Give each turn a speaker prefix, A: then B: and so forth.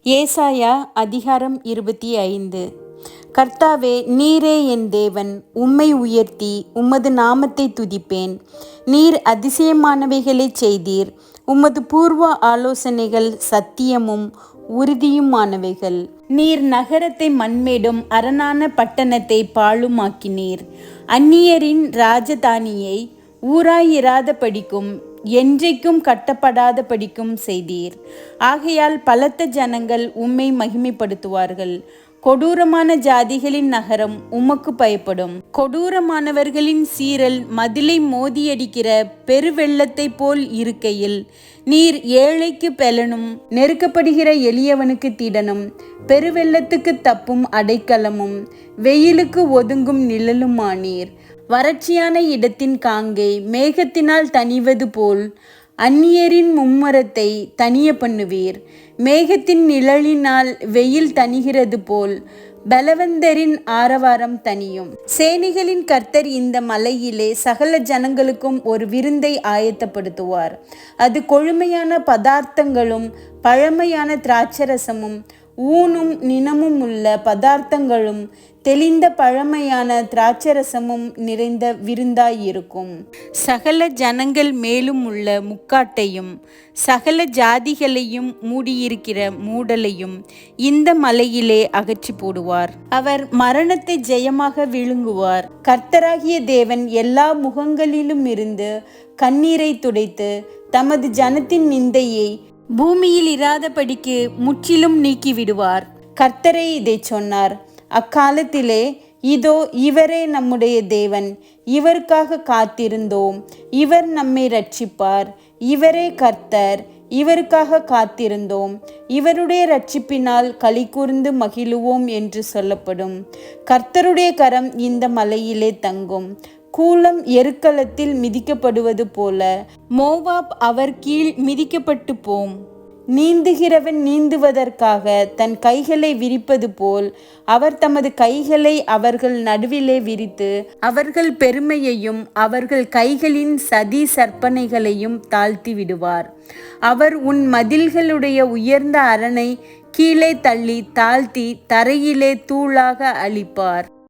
A: ஏசாயா அதிகாரம் 25. கர்த்தாவே, நீரே என் தேவன், உம்மை உயர்த்தி உமது நாமத்தை துதிப்பேன். நீர் அதிசயமானவைகளை செய்தீர். உமது பூர்வ ஆலோசனைகள் சத்தியமும் உறுதியுமானவைகள். நீர் நகரத்தை மண்மேடும் அரணான பட்டணத்தை பாழுமாக்கினீர். அந்நியரின் ராஜதானியை ஊராயிராதபடிக்கும் என்றைக்கும் கட்டப்படாதபடிக்கும் செய்தீர். ஆகையால் பலத்த ஜனங்கள் உம்மை மகிமைப்படுத்துவார்கள். கொடூரமான ஜாதிகளின் நகரம் உமக்கு பயப்படும். கொடூரமானவர்களின் சீறல் மதிலை மோதியடிக்கிற பெருவெள்ளத்தை போல் இருக்கையில், நீர் ஏழைக்கு பெலனும் நெருக்கப்படுகிற எளியவனுக்கு திடனும் பெருவெள்ளத்துக்கு தப்பும் அடைக்கலமும் வெயிலுக்கு ஒதுங்கும் நிழலுமானீர். வறட்சியான இடத்தின் காங்கை மேகத்தினால் தணிவது போல் அந்நியரின் மும்மரத்தை தணிய பண்ணுவீர். மேகத்தின் நிழலினால் வெயில் தணிகிறது போல் பலவந்தரின் ஆரவாரம் தணியும். சேனைகளின் கர்த்தர் இந்த மலையிலே சகல ஜனங்களுக்கும் ஒரு விருந்தை ஆயத்தப்படுத்துவார். அது கொழுமையான பதார்த்தங்களும் பழமையான திராட்சரசமும் ஊனும் நினமும் உள்ள பதார்த்தங்களும் தெளிந்த பழமையான திராட்சரசமும் நிறைந்த விருந்தாயிருக்கும். சகல ஜனங்கள் மேலும் உள்ள முக்காட்டையும் சகல ஜாதிகளையும் மூடியிருக்கிற மூடலையும் இந்த மலையிலே அகற்றி போடுவார். அவர் மரணத்தை ஜெயமாக விழுங்குவார். கர்த்தராகிய தேவன் எல்லா முகங்களிலும் இருந்து கண்ணீரை துடைத்து தமது ஜனத்தின் நிந்தையை பூமியில் இராதபடிக்கு முற்றிலும் நீக்கிவிடுவார். கர்த்தரே இதை சொன்னார். அக்காலத்திலே, இதோ இவரே நம்முடைய தேவன், இவருக்காக காத்திருந்தோம், இவர் நம்மை இரட்சிப்பார். இவரே கர்த்தர், இவருக்காக காத்திருந்தோம், இவருடைய இரட்சிப்பினால் களிகூர்ந்து மகிழுவோம் என்று சொல்லப்படும். கர்த்தருடைய கரம் இந்த மலையிலே தங்கும். கூலம் எருக்களத்தில் மிதிக்கப்படுவது போல மோவாப் அவர் கீழ் மிதிக்கப்பட்டு போம். நீந்துகிறவன் நீந்துவதற்காக தன் கைகளை விரிப்பது போல் அவர் தமது கைகளை அவர்கள் நடுவிலே விரித்து அவர்கள் பெருமையையும் அவர்கள் கைகளின் சதி சற்பனைகளையும் தாழ்த்தி விடுவார். அவர் உன் மதில்களுடைய உயர்ந்த அரணை கீழே தள்ளி தாழ்த்தி தரையிலே தூளாக அழிப்பார்.